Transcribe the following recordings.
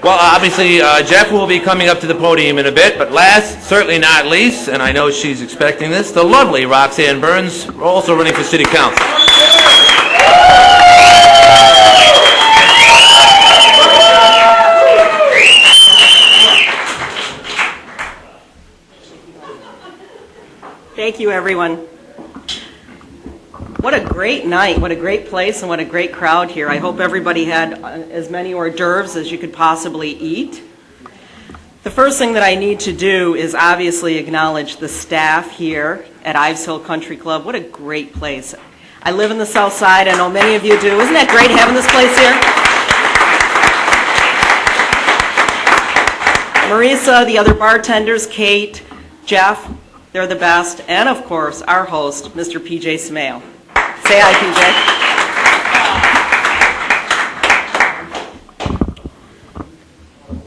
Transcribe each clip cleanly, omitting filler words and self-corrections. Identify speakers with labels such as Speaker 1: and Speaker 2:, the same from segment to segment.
Speaker 1: Well, obviously, Jeff will be coming up to the podium in a bit, but last, certainly not least, and I know she's expecting this, the lovely Roxanne Burns, also running for City Council.
Speaker 2: Thank you, everyone. What a great night, what a great place, and what a great crowd here. I hope everybody had as many hors d'oeuvres as you could possibly eat. The first thing that I need to do is obviously acknowledge the staff here at Ives Hill Country Club. What a great place. I live in the South Side. I know many of you do. Isn't that great having this place here? Marisa, the other bartenders, Kate, Jeff, they're the best. And of course, our host, Mr. PJ Smale. Say hi, PJ.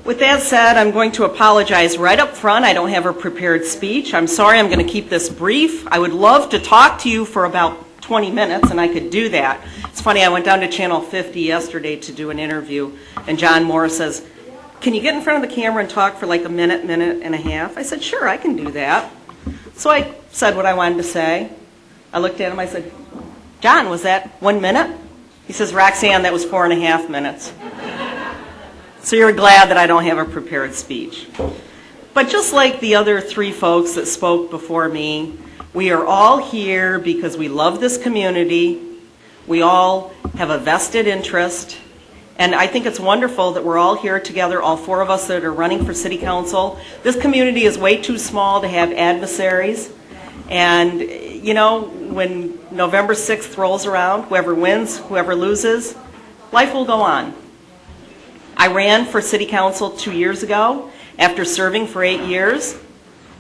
Speaker 2: With that said, I'm going to apologize right up front. I don't have a prepared speech. I'm sorry, I'm going to keep this brief. I would love to talk to you for about 20 minutes, and I could do that. It's funny, I went down to Channel 50 yesterday to do an interview, and John Moore says, "Can you get in front of the camera and talk for like a minute, minute and a half?" I said, "Sure, I can do that." So I said what I wanted to say. I looked at him, I said, "John, was that 1 minute?" He says, "Roxanne, that was 4.5 minutes. So you're glad that I don't have a prepared speech. But just like the other three folks that spoke before me, we are all here because we love this community. We all have a vested interest. And I think it's wonderful that we're all here together, all four of us that are running for City Council. This community is way too small to have adversaries. And, you know, when November 6th rolls around, whoever wins, whoever loses, life will go on. I ran for City Council 2 years ago after serving for 8 years,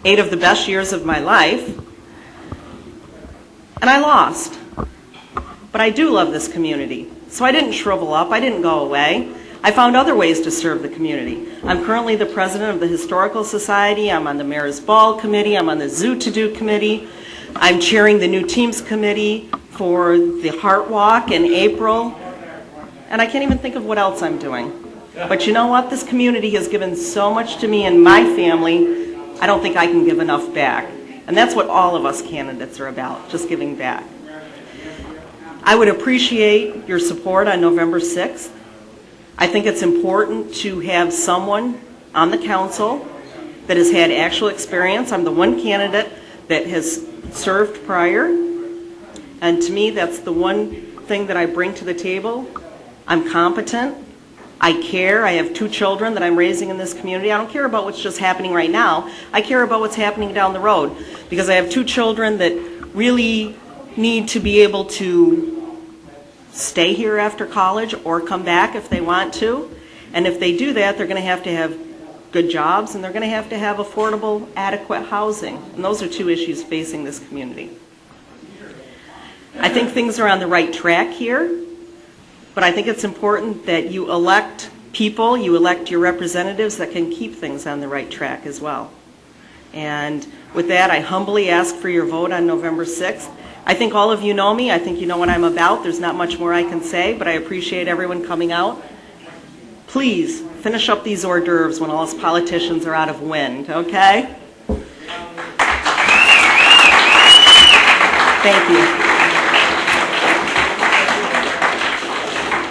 Speaker 2: 8 of the best years of my life, and I lost. But I do love this community, so I didn't shrivel up, I didn't go away. I found other ways to serve the community. I'm currently the president of the Historical Society, I'm on the Mayor's Ball Committee, I'm on the Zoo to Do Committee, I'm chairing the New Teams Committee for the Heart Walk in April, and I can't even think of what else I'm doing. But you know what? This community has given so much to me and my family, I don't think I can give enough back. And that's what all of us candidates are about, just giving back. I would appreciate your support on November 6th. I think it's important to have someone on the council that has had actual experience. I'm the one candidate that has served prior, and to me that's the one thing that I bring to the table. I'm competent, I care, I have 2 children that I'm raising in this community. I don't care about what's just happening right now, I care about what's happening down the road, because I have 2 children that really need to be able to stay here after college or come back if they want to. And if they do that, they're going to have good jobs, and they're going to have affordable, adequate housing. And those are 2 issues facing this community. I think things are on the right track here, but I think it's important that you elect people, you elect your representatives that can keep things on the right track as well. And with that, I humbly ask for your vote on November 6th. I think all of you know me. I think you know what I'm about. There's not much more I can say, but I appreciate everyone coming out. Please finish up these hors d'oeuvres when all us politicians are out of wind, okay? Thank you.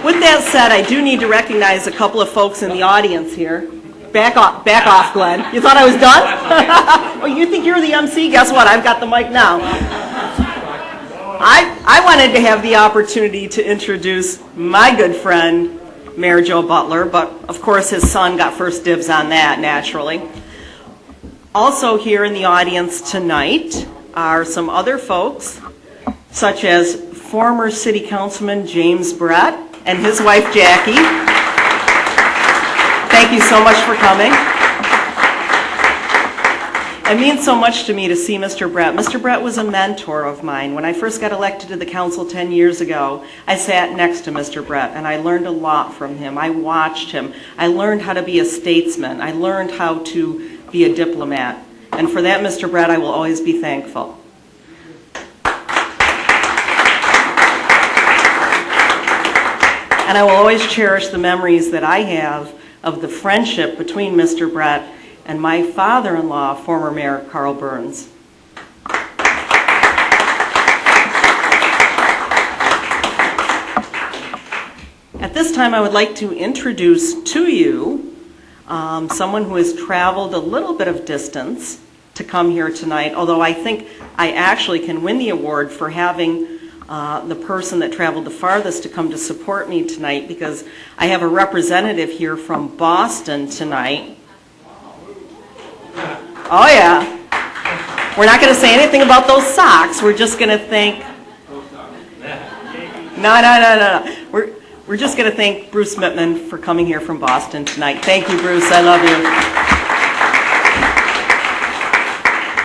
Speaker 2: With that said, I do need to recognize a couple of folks in the audience here. Back off, Glenn. You thought I was done? Oh, you think you're the MC? Guess what? I've got the mic now. I wanted to have the opportunity to introduce my good friend, Mayor Joe Butler, but of course his son got first dibs on that, naturally. Also here in the audience tonight are some other folks, such as former City Councilman James Brett and his wife Jackie. Thank you so much for coming. It means so much to me to see Mr. Brett. Mr. Brett was a mentor of mine. When I first got elected to the council 10 years ago, I sat next to Mr. Brett, and I learned a lot from him. I watched him. I learned how to be a statesman. I learned how to be a diplomat. And for that, Mr. Brett, I will always be thankful. And I will always cherish the memories that I have of the friendship between Mr. Brett and my father-in-law, former Mayor Carl Burns. At this time, I would like to introduce to you someone who has traveled a little bit of distance to come here tonight, although I think I actually can win the award for having the person that traveled the farthest to come to support me tonight, because I have a representative here from Boston tonight. Oh yeah. We're not going to say anything about those socks. We're just going to thank... No. We're just going to thank Bruce Mittman for coming here from Boston tonight. Thank you, Bruce. I love you.